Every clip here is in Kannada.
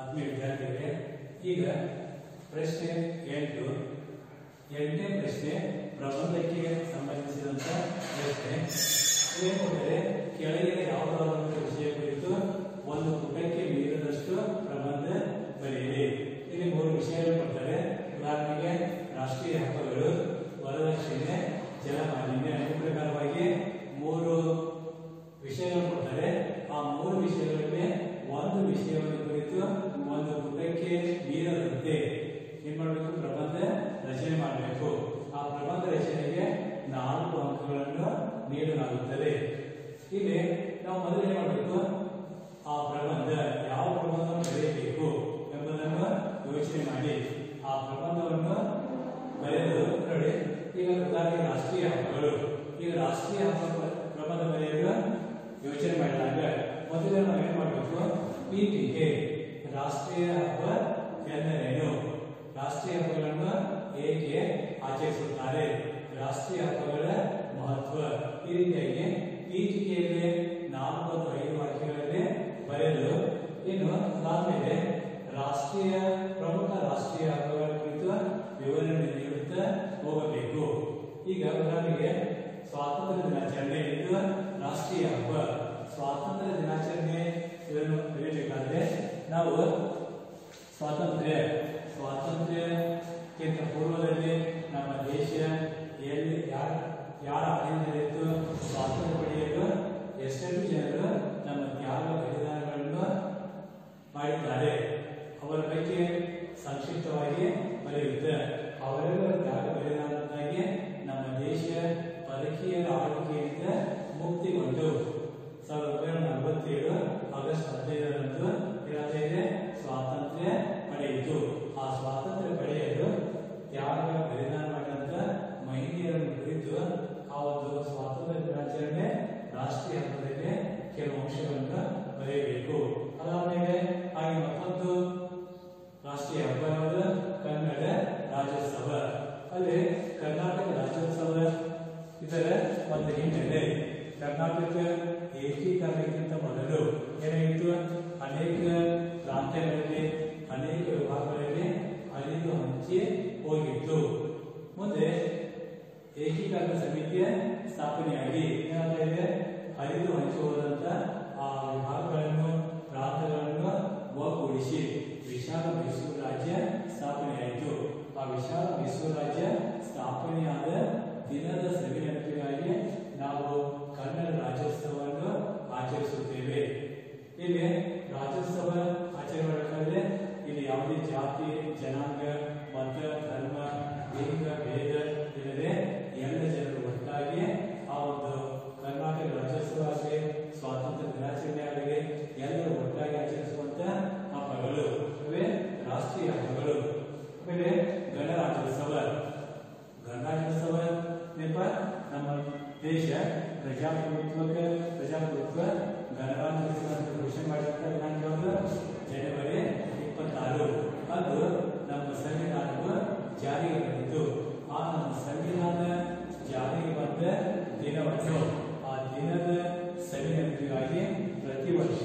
ಆತ್ಮೀಯ ವಿದ್ಯಾರ್ಥಿಗಳೇ, ಈಗ ಪ್ರಶ್ನೆ 8 ಎಂಟನೇ ಪ್ರಶ್ನೆ ಪ್ರಬಂಧಕ್ಕೆ ಸಂಬಂಧಿಸಿದಂತ ಪ್ರಶ್ನೆ. ಏನೆಂದರೆ ಕೆಳಗಿನ ಯಾವುದಾದರೂ ವಿಷಯ ಕುರಿತು ಒಂದು ಪುಟಕ್ಕೆ ಮೀರಿದಷ್ಟು ಪ್ರಬಂಧ ಬರೆಯಿರಿ. ಇಲ್ಲಿ 3 ವಿಷಯಗಳು ಕೊಡ್ತಾರೆ. ಉದಾಹರಣೆಗೆ ರಾಷ್ಟ್ರೀಯ ಹಬ್ಬಗಳು, ವರದಕ್ಷಿಣೆ, ಜಲಮಾಲಿನ್ಯ. ಈ ಪ್ರಕಾರವಾಗಿ 3 ವಿಷಯಗಳು ಕೊಡ್ತಾರೆ. ಆ 3 ವಿಷಯಗಳಲ್ಲಿ ಒಂದು ವಿಷಯವನ್ನು ಕುರಿತು ಒಂದು ಪುಟಕ್ಕೆ ಮೀರದಂತೆ ಏನ್ ಮಾಡಬೇಕು? ಪ್ರಬಂಧ ರಚನೆ ಮಾಡಬೇಕು. ಆ ಪ್ರಬಂಧ ರಚನೆಗೆ 4 ಅಂಕಗಳನ್ನು ನೀಡಲಾಗುತ್ತದೆ. ಇಲ್ಲಿ ನಾವು ಮೊದಲು ಏನ್ ಮಾಡಬೇಕು? ಆ ಪ್ರಬಂಧ ಯಾವ ಪ್ರಬಂಧವನ್ನು ಬರೆಯಬೇಕು ಎಂಬುದನ್ನು ಯೋಚನೆ ಮಾಡಿ ಆ ಪ್ರಬಂಧವನ್ನು ಬರೆಯಲು ನೋಡಿ. ಈಗ ಉದಾಹರಣೆಗೆ ರಾಷ್ಟ್ರೀಯ ಹಬ್ಬಗಳು. ಈಗ ರಾಷ್ಟ್ರೀಯ ಹಬ್ಬ ಪ್ರಬಂಧ ಬರೆಯಲು ಯೋಚನೆ ಮಾಡಿದಾಗ ಮೊದಲು ನಾವು ಏನ್ ಮಾಡಬೇಕು? ಪೀಠಿಕೆ, ರಾಷ್ಟ್ರೀಯ ಹಬ್ಬ ಎಂದರೇನು, ರಾಷ್ಟ್ರೀಯ ಹಬ್ಬಗಳನ್ನು ಹೇಗೆ ಆಚರಿಸುತ್ತಾರೆ, ರಾಷ್ಟ್ರೀಯ ಹಬ್ಬಗಳ ಮಹತ್ವ, ಈ ರೀತಿಯಾಗಿ ಪೀಠಿಕೆಯಲ್ಲಿ 4-5 ವಾಕ್ಯಗಳಲ್ಲಿ ಬರೆದು ಇನ್ನು ಅದಾದ್ಮೇಲೆ ಪ್ರಮುಖ ರಾಷ್ಟ್ರೀಯ ಹಬ್ಬಗಳ ಕುರಿತು ವಿವರಣೆ ನೀಡುತ್ತಾ ಹೋಗಬೇಕು. ಈಗ ಉದಾಹರಣೆಗೆ ಸ್ವಾತಂತ್ರ್ಯ ದಿನಾಚರಣೆ ಇದು ರಾಷ್ಟ್ರೀಯ ಹಬ್ಬ. ಸ್ವಾತಂತ್ರ್ಯ ದಿನಾಚರಣೆ ಇದನ್ನು ಬರೆಯಬೇಕಾದ್ರೆ ನಾವು ಸ್ವಾತಂತ್ರ್ಯಕ್ಕಿಂತ ಪೂರ್ವದಲ್ಲಿ ನಮ್ಮ ದೇಶ ಎಲ್ಲಿ ಯಾರ ಅಧೀನದಲ್ಲಿತ್ತು, ಸ್ವಾತಂತ್ರ್ಯ ಪಡೆಯಲು ಎಷ್ಟೆಷ್ಟು ಜನರು ನಮ್ಮ ತ್ಯಾಗ ಬಲಿದಾನಗಳನ್ನು ಮಾಡಿದ್ದಾರೆ ಅವರ ಬಗ್ಗೆ ಸಂಕ್ಷಿಪ್ತವಾಗಿ ಬರೆಯುತ್ತೆ. ಅವರೆಲ್ಲರ ತ್ಯಾಗ ಬಲಿದಾನದಿಂದಾಗಿ ನಮ್ಮ ದೇಶ ಪರಕೀಯರ ಆಳ್ವಿಕೆಯಿಂದ ಮುಕ್ತಿಗೊಂಡು 1947 ಆಗಸ್ಟ್ 15ರಂದು ಏನಾಗಿದೆ? ಸ್ವಾತಂತ್ರ್ಯ ಪಡೆಯಿತು. ಆ ಸ್ವಾತಂತ್ರ್ಯ ಪಡೆಯಲು ತ್ಯಾಗ ಬಲಿದಾನ ಮಾಡಿದಂತ ಮಹಿಳೆಯರನ್ನು ಕುರಿತು ಆ ಒಂದು ಸ್ವಾತಂತ್ರ್ಯ ದಿನಾಚರಣೆ ರಾಷ್ಟ್ರೀಯ ಹಬ್ಬದಲ್ಲಿ ಕೆಲವು ಅಂಶಗಳನ್ನು ಬರೆಯಬೇಕು. ಅದಾದ್ಮೇಲೆ ಹಾಗೆ ಮತ್ತೊಂದು ರಾಷ್ಟ್ರೀಯ ಹಬ್ಬ ಯಾವುದು? ಕನ್ನಡ ರಾಜ್ಯೋತ್ಸವ. ಅಲ್ಲಿ ಕರ್ನಾಟಕ ರಾಜ್ಯೋತ್ಸವ ಇದರ ಒಂದು ಹಿನ್ನೆಲೆ. ಕರ್ನಾಟಕ ಏಕೀಕರಣಕ್ಕಿಂತ ಮೊದಲು ಏನಾಗಿತ್ತು? ಅನೇಕ ಪ್ರಾಂತ್ಯಗಳಲ್ಲಿ, ಅನೇಕ ವಿಭಾಗಗಳಲ್ಲಿ ಅರಿದು ಹಂಚಿ ಹೋಗಿತ್ತು. ಮುಂದೆ ಏಕೀಕರಣ ಸಮಿತಿಯ ಸ್ಥಾಪನೆಯಾಗಿ ಏನಾಗಿದೆ? ಅರಿದು ಹಂಚಿ ಹೋದಂತ ಆ ವಿಭಾಗಗಳನ್ನು, ಪ್ರಾಂತಗಳನ್ನು ಒಗ್ಗೂಡಿಸಿ ವಿಶಾಲ ಮೈಸೂರು ರಾಜ್ಯ ಸ್ಥಾಪನೆಯಾಯಿತು. ಆ ವಿಶಾಲ ಮೈಸೂರು ರಾಜ್ಯ ಸ್ಥಾಪನೆಯಾದ ದಿನದ ಸವಿನೆನಪಿಗಾಗಿ ನಾವು ಕನ್ನಡ ರಾಜ್ಯೋತ್ಸವವನ್ನು ಆಚರಿಸುತ್ತೇವೆ. ಇಲ್ಲಿ ರಾಜ್ಯೋತ್ಸವ ಆಚರಣೆ ಮಾಡಬೇಕಾದ್ರೆ ಇಲ್ಲಿ ಯಾವುದೇ ಜಾತಿ, ಜನಾಂಗ, ಮತ, ಧರ್ಮ, ಲಿಂಗ ಭೇದ ಇಲ್ಲದೆ ಎಲ್ಲ ಜನರು ಒಟ್ಟಾಗಿ ಆ ಒಂದು ಕರ್ನಾಟಕ ರಾಜ್ಯೋತ್ಸವ ಆಗಲಿ, ಸ್ವಾತಂತ್ರ್ಯ ದಿನಾಚರಣೆ ಆಗಲಿ ಎಲ್ಲರೂ ಒಟ್ಟಾಗಿ ಆಚರಿಸುವಂತ ಹಬ್ಬಗಳು ಇವೇ ರಾಷ್ಟ್ರೀಯ ಹಬ್ಬಗಳು. ಆಮೇಲೆ ಗಣರಾಜ್ಯೋತ್ಸವ. ಗಣರಾಜ್ಯೋತ್ಸವ ನಮ್ಮ ದೇಶ ಪ್ರಜಾಪ್ರಭುತ್ವ ಗಣರಾಜ್ಯೋತ್ಸವ ಘೋಷಣೆ ಮಾಡಿದಂತ ದಿನಾಂಕ ಜನವರಿ 26. ಅದು ನಮ್ಮ ಸಂವಿಧಾನವು ಜಾರಿಗೆ ಬಂದಿತು. ಆ ನಮ್ಮ ಸಂವಿಧಾನ ಜಾರಿಗೆ ಬಂದ ದಿನವನ್ನು, ಆ ದಿನದ ಸವಿನೆನಪಿಗಾಗಿ ಪ್ರತಿ ವರ್ಷ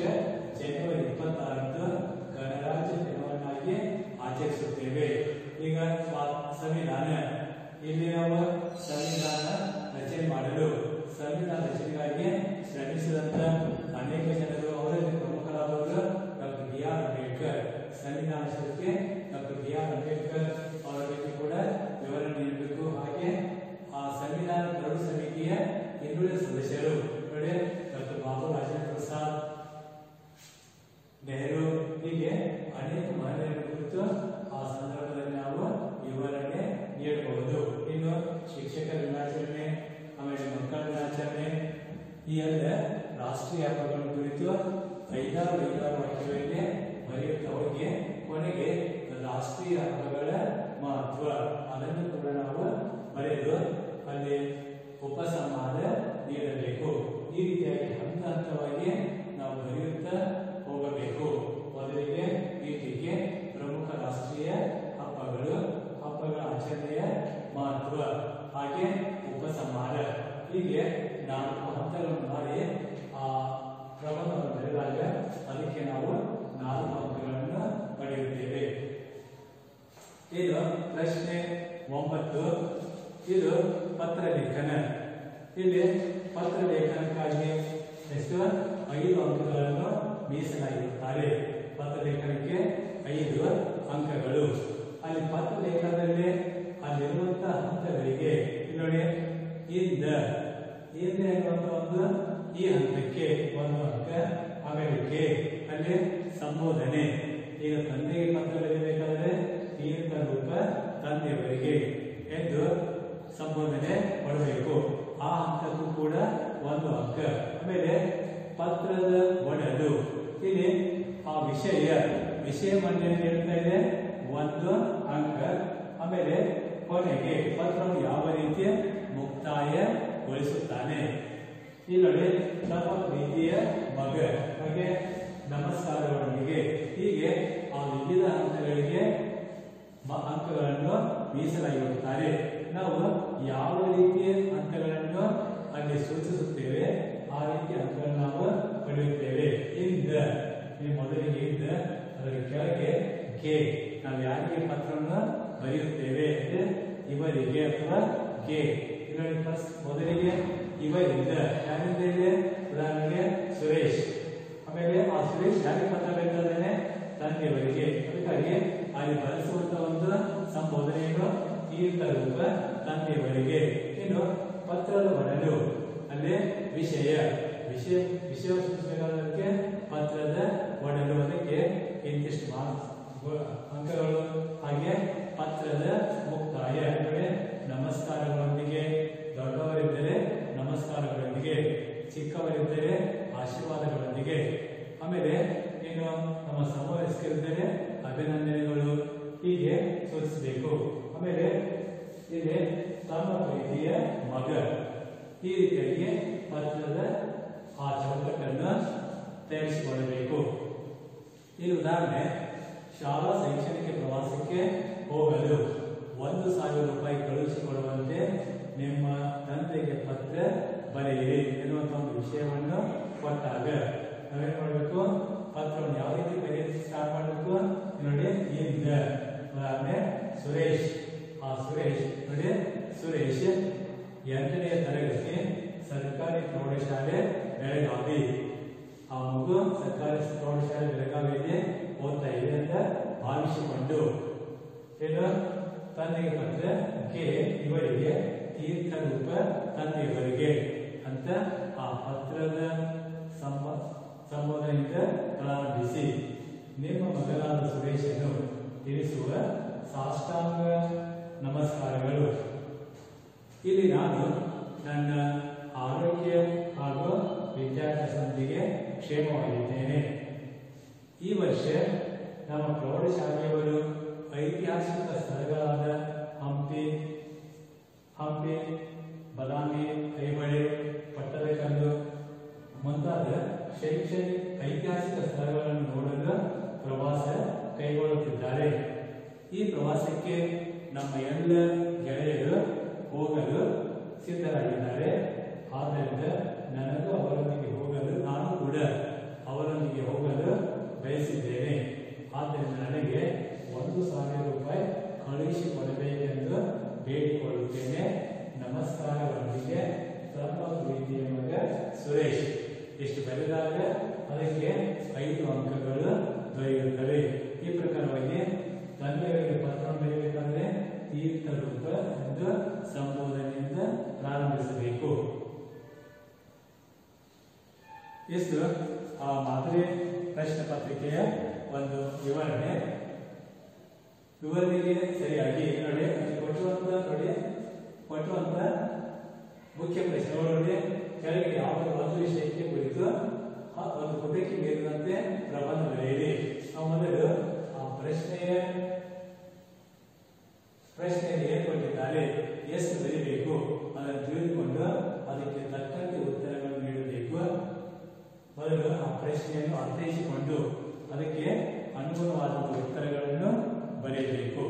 ಜನವರಿ 26ರಂದು ಗಣರಾಜ್ಯ ದಿನವನ್ನಾಗಿ ಆಚರಿಸುತ್ತೇವೆ. ಈಗ ಸಂವಿಧಾನ, ಇಲ್ಲಿ ನಾವು ಸಂವಿಧಾನ ರಚನೆ ಮಾಡಲು, ಸಂವಿಧಾನ ರಚನೆಗಾಗಿ ಶ್ರಮಿಸಿದಂತ ಅನೇಕ ಜನರು, ಅವರಲ್ಲಿ ಪ್ರಮುಖರಾದವರು ಡಾಕ್ಟರ್ B.R. ಅಂಬೇಡ್ಕರ್. ಸಂವಿಧಾನ ಶಿಲ್ಪಿ ಡಾಕ್ಟರ್ B.R. ಅಂಬೇಡ್ಕರ್ ಅವರ ಬಗ್ಗೆ ಕೂಡ ವಿವರಣೆ ನೀಡಬೇಕು. ಹಾಗೆ ಆ ಸಂವಿಧಾನ ಕರಡು ಸಮಿತಿಯ ಇನ್ನುಳಿದ ಸದಸ್ಯರು ನೋಡಿ, ಡಾಕ್ಟರ್ ಬಾಬು ರಾಜೇಂದ್ರ ಪ್ರಸಾದ್, ನೆಹರು, ಹೀಗೆ ಅನೇಕ ಮಹಿಳೆಯರ ಕುರಿತು ಆ ಸಂದರ್ಭದಲ್ಲಿ ನಾವು ವಿವರಣೆ ನೀಡಬಹುದು. ಇನ್ನು ಶಿಕ್ಷಕರ ದಿನಾಚರಣೆ, ಆಮೇಲೆ ಮಕ್ಕಳ ದಿನಾಚರಣೆ, ಈ ಎಲ್ಲ ರಾಷ್ಟ್ರೀಯ ಹಬ್ಬಗಳ ಕುರಿತು 5-6 ವಾಕ್ಯಗಳಿಗೆ ಬರೆಯುತ್ತಾ ಹೋಗಿ ಕೊನೆಗೆ ರಾಷ್ಟ್ರೀಯ ಹಬ್ಬಗಳ ಮಹತ್ವ ಅದನ್ನು ಕೂಡ ನಾವು ಬರೆದು ಅಲ್ಲಿ ಉಪಸಂಹಾರ ನೀಡಬೇಕು. ಈ ರೀತಿಯಾಗಿ ಹಂತ ಹಂತವಾಗಿ ನಾವು ಬರೆಯುತ್ತಾ ಹೋಗಬೇಕು. ಮೊದಲಿಗೆ ಪೀಠಿಕೆ, ಪ್ರಮುಖ ರಾಷ್ಟ್ರೀಯ ಹಬ್ಬಗಳು, ಹಬ್ಬಗಳ ಆಚರಣೆಯ ಮಹತ್ವ, ಹಾಗೆ ಉಪಸಂಹಾರ, ಹೀಗೆ 4 ಹಂತಗಳನ್ನು ಮಾಡಿ ಆ ಪ್ರಬಂಧವನ್ನು ಬರೆದಾಗ ಅದಕ್ಕೆ ನಾವು 4 ಅಂಕಗಳನ್ನು ಪಡೆಯುತ್ತೇವೆ. ಇದು ಪ್ರಶ್ನೆ 9. ಇದು ಪತ್ರ ಲೇಖನ. ಇಲ್ಲಿ ಪತ್ರ ಲೇಖನಕ್ಕಾಗಿ ಎಷ್ಟು 5 ಅಂಕಗಳನ್ನು ಮೀಸಲಾಗಿರುತ್ತಾರೆ. ಪತ್ರ ಲೇಖನಕ್ಕೆ 5 ಅಂಕಗಳು. ಅಲ್ಲಿ ಪತ್ರ ಲೇಖನದಲ್ಲಿ ಅಲ್ಲಿರುವಂತಹ ಹಂತಗಳಿಗೆ ನೋಡಿ, ಇಂದ ಎನ್ನುವಂತ ಒಂದು ಈ ಹಂತಕ್ಕೆ 1 ಅಂಕ. ಆಮೇಲೆ ಕೆ ಅಲ್ಲಿ ಸಂಬೋಧನೆ. ಈಗ ತಂದೆಗೆ ಪತ್ರ ಬರೀಬೇಕಾದ್ರೆ ತೀರ್ಥ ರೂಪ ತಂದೆಯವರಿಗೆ ಎಂದು ಸಂಬೋಧನೆ ಮಾಡಬೇಕು. ಆ ಹಂತಕ್ಕೂ ಕೂಡ 1 ಅಂಕ. ಆಮೇಲೆ ಪತ್ರದ ಒಡಲು, ಇಲ್ಲಿ ಆ ವಿಷಯ ಮಂಡನೆ ಹೇಳ್ತಾ ಇದೆ 1 ಅಂಕ. ಆಮೇಲೆ ಕೊನೆಗೆ ಪತ್ರವನ್ನು ಯಾವ ರೀತಿ ಮುಕ್ತಾಯಗೊಳಿಸುತ್ತಾನೆ. ಈ ನೋಡಿ, ನಮ್ಮ ಪ್ರೀತಿಯ ಮಗ ಹಾಗೆ ನಮಸ್ಕಾರಗಳೊಂದಿಗೆ, ಹೀಗೆ ಆ ವಿವಿಧ ಹಂತಗಳಿಗೆ ಅಂಕಗಳನ್ನು ಮೀಸಲಾಗಿರುತ್ತಾರೆ. ನಾವು ಯಾವ ರೀತಿಯ ಅಂಕಗಳನ್ನು ಅಲ್ಲಿ ಸೂಚಿಸುತ್ತೇವೆ ಆ ರೀತಿಯ ಅಂಕಗಳನ್ನು ನಾವು ಪಡೆಯುತ್ತೇವೆ. ಇಂದ ಮೊದಲಿಗೆ ಇಂದ, ಅದರ ಕೆಳಗೆ ಗೆ. ನಾವು ಯಾರಿಗೆ ಪತ್ರವನ್ನು ಬರೆಯುತ್ತೇವೆ ಅಂದ್ರೆ ಇವರಿಗೆ ಅಥವಾ ಗೆ. ಇದರಲ್ಲಿ ಫಸ್ಟ್ ಮೊದಲಿಗೆ ಇವರಿಂದ, ಯಾರಿಂದ ಇದೆ? ಉದಾಹರಣೆಗೆ ಸುರೇಶ್. ಆಮೇಲೆ ಆ ಸುರೇಶ್ ಯಾರಿಗೆ ಪತ್ರ ಬರೆದಿದ್ದಾನೆ? ತಂದೆಯವರಿಗೆ. ಅದಕ್ಕಾಗಿ ಅಲ್ಲಿ ಬಳಸುವಂತ ಒಂದು ಸಂಬೋಧನೆಯನ್ನು ತೀರ್ಥ ರೂಪ ತಂದೆಯವರಿಗೆ. ಇನ್ನು ಪತ್ರದ ಒಡಲು, ಅಲ್ಲಿ ವಿಷಯ ಸೂಚಿಸಬೇಕಾದಕ್ಕೆ ಪತ್ರದ ಒಡಲು, ಅದಕ್ಕೆ ಇಂತಿಷ್ಟು ಅಂಕಗಳು. ಹಾಗೆ ಪತ್ರದ ಮುಕ್ತಾಯ, ನಮಸ್ಕಾರಗಳೊಂದಿಗೆ, ದೊಡ್ಡವರಿದ್ದರೆ ನಮಸ್ಕಾರಗಳೊಂದಿಗೆ, ಚಿಕ್ಕವರಿದ್ದರೆ ಆಶೀರ್ವಾದಗಳೊಂದಿಗೆ. ಆಮೇಲೆ ಇನ್ನು ನಮ್ಮ ಸಮವಯಸ್ಕರಿದ್ದರೆ ಅಭಿನಂದನೆಗಳು, ಹೀಗೆ ಸೂಚಿಸಬೇಕು. ಆಮೇಲೆ ಇಲ್ಲಿ ತಮ್ಮ ಪ್ರೀತಿಯ ಮಗ, ಈ ರೀತಿಯಾಗಿ ಪತ್ರದ ಆ ಚೌಕಟ್ಟನ್ನು ತಯಾರಿಸಿಕೊಳ್ಳಬೇಕು. ಈ ಉದಾಹರಣೆ, ಶಾಲಾ ಶೈಕ್ಷಣಿಕ ಪ್ರವಾಸಕ್ಕೆ ಹೋಗಲು 1,000 ರೂಪಾಯಿ ಕಳುಹಿಸಿಕೊಡುವಂತೆ ನಿಮ್ಮ ತಂದೆಗೆ ಪತ್ರ ಬರೆಯಿರಿ ಎನ್ನುವಂತ ಒಂದು ವಿಷಯವನ್ನು ಕೊಟ್ಟಾಗ ನಾವೇನ್ ಮಾಡಬೇಕು? ಪತ್ರವನ್ನು ಯಾವ ರೀತಿ ಬರೆಯಲಿಕ್ಕೆ ಸ್ಟಾರ್ಟ್ ಮಾಡಬೇಕು ನೋಡಿ. ಇಂದ ಉದಾಹರಣೆ ಸುರೇಶ್. ಆ ಸುರೇಶ್ ನೋಡಿ, ಸುರೇಶ್ 8ನೇ ತರಗತಿ ಸರ್ಕಾರಿ ಪ್ರೌಢಶಾಲೆ ಬೆಳಗಾವಿ. ಆ ಮಗು ಸರ್ಕಾರಿ ಪ್ರೌಢಶಾಲೆ ಬೆಳಗಾವಿಯಲ್ಲಿ ಓದ್ತಾ ಇದೆ ಅಂತ ಭಾವಿಸಿಕೊಂಡು ಏನು ತಂದೆಗೆ ಪತ್ರ ಗೆ, ಇವರಿಗೆ ತೀರ್ಥ ರೂಪ ತಂದೆಯವರಿಗೆ ಅಂತ ಆ ಪತ್ರದ ಸಂಬೋಧನೆಯಿಂದ ಪ್ರಾರಂಭಿಸಿ ನಿಮ್ಮ ಮಗನಾದ ಸುರೇಶನು ತಿಳಿಸುವ ಸಾಷ್ಟಾಂಗ ನಮಸ್ಕಾರಗಳು. ಇಲ್ಲಿ ನಾನು ನನ್ನ ಆರೋಗ್ಯ ಹಾಗೂ ವಿದ್ಯಾಭ್ಯಾಸದೊಂದಿಗೆ ಕ್ಷೇಮವಾಗಿದ್ದೇನೆ. ಈ ವರ್ಷ ನಮ್ಮ ಪ್ರೌಢಶಾಲೆಯವರು ಐತಿಹಾಸಿಕ ಸ್ಥಳಗಳಾದ ಹಂಪಿ, ಬದಾಮಿ, ಐಹೊಳೆ, ಪಟ್ಟದಕಲ್ಲು ಮುಂತಾದ ಶೈಕ್ಷಣಿಕ ಐತಿಹಾಸಿಕ ಸ್ಥಳಗಳನ್ನು ನೋಡಲು ಪ್ರವಾಸ ಕೈಗೊಳ್ಳುತ್ತಿದ್ದಾರೆ. ಈ ಪ್ರವಾಸಕ್ಕೆ ನಮ್ಮ ಎಲ್ಲ ಗೆಳೆಯರು ಹೋಗಲು ಸಿದ್ಧರಾಗಿದ್ದಾರೆ. ಆದ್ದರಿಂದ ನನಗೂ ಅವರೊಂದಿಗೆ ಹೋಗಲು, ನಾನು ಕೂಡ ಅವರೊಂದಿಗೆ ಹೋಗಲು ಬಯಸಿದ್ದೇನೆ. ಆದ್ದರಿಂದ ನನಗೆ 1,000 ರೂಪಾಯಿ ಕಳುಹಿಸಿಕೊಡಬೇಕೆಂದು ಬೇಡಿಕೊಳ್ಳುತ್ತೇನೆ. ನಮಸ್ಕಾರಗಳೊಂದಿಗೆ ತಮ್ಮ ಪ್ರೀತಿಯ ಮಗ ಸುರೇಶ್. ಇಷ್ಟು ಬರೆದಾಗ ಅದಕ್ಕೆ 5 ಅಂಕಗಳು ದೊರೆಯುತ್ತವೆ. ಈ ಪ್ರಕಾರವಾಗಿ ತಂದೆಯವರಿಗೆ ಪತ್ರ ಬರೆಯಬೇಕಾದ್ರೆ ತೀರ್ಥ ರೂಪ ಎಂದು ಸಂಬೋಧನೆಯಿಂದ ಪ್ರಾರಂಭಿಸಬೇಕು. ಇಷ್ಟು ಆ ಮಾದರಿ ಪ್ರಶ್ನೆ ಪತ್ರಿಕೆಯ ಒಂದು ವಿವರಣೆಗೆ ಸರಿಯಾಗಿ ನೋಡಿ ಕೊಟ್ಟುವಂತ ಮುಖ್ಯ ಪ್ರಶ್ನೆಗಳು ನೋಡಿ. ಕೆಳಗೆ ಯಾವುದೇ ಒಂದು ವಿಷಯಕ್ಕೆ ಕುರಿತು ಒಂದು ಪುಟಕ್ಕೆ ಮೀರಿದಂತೆ ಪ್ರಬಂಧ ಬರೆಯಿರಿ. ನಾವು ಮೊದಲು ಆ ಪ್ರಶ್ನೆಯಲ್ಲಿ ಏನು ಕೊಟ್ಟಿದ್ದಾರೆ, ಎಷ್ಟು ಬರೀಬೇಕು ಅದನ್ನು ತಿಳಿದುಕೊಂಡು ಅದಕ್ಕೆ ತಕ್ಕಂತೆ ಉತ್ತರಗಳನ್ನು ನೀಡಬೇಕು. ಮೊದಲು ಆ ಪ್ರಶ್ನೆಯನ್ನು ಅರ್ಥೈಸಿಕೊಂಡು ಅದಕ್ಕೆ ಅನುಗುಣವಾದ ಉತ್ತರಗಳನ್ನು ಬರೆಯಬೇಕು.